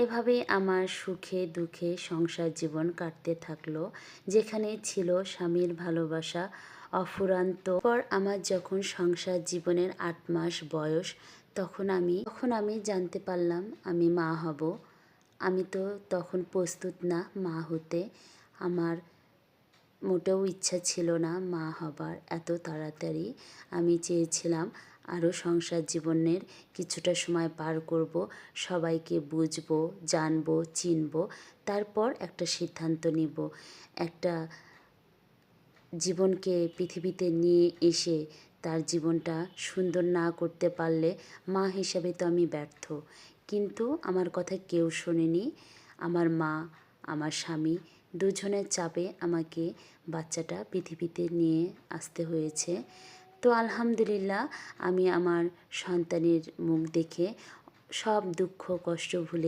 এভাবেই আমার সুখে দুঃখে সংসার জীবন কাটতে থাকলো, যেখানে ছিল স্বামীর ভালোবাসা অফুরন্ত। পর আমার যখন সংসার জীবনের ৮ মাস বয়স, তখন আমি জানতে পারলাম আমি মা হব। আমি তো তখন প্রস্তুত না মা হতে। আমার মোটেও ইচ্ছা ছিল না মা হবার এত তাড়াতাড়ি। আমি চেয়েছিলাম আরও সংসার জীবনের কিছুটা সময় পার করব, সবাইকে বুঝবো, জানবো, চিনবো, তারপর একটা সিদ্ধান্ত নিব। একটা জীবনকে পৃথিবীতে নিয়ে এসে তার জীবনটা সুন্দর না করতে পারলে মা হিসাবে তো আমি ব্যর্থ। কিন্তু আমার কথা কেউ শোনেনি। আমার মা, আমার স্বামী দুজনের চাপে আমাকে বাচ্চাটা পৃথিবীতে নিয়ে আসতে হয়েছে। তো আলহামদুলিল্লাহ, আমি আমার সন্তানের মুখ দেখে সব দুঃখ কষ্ট ভুলে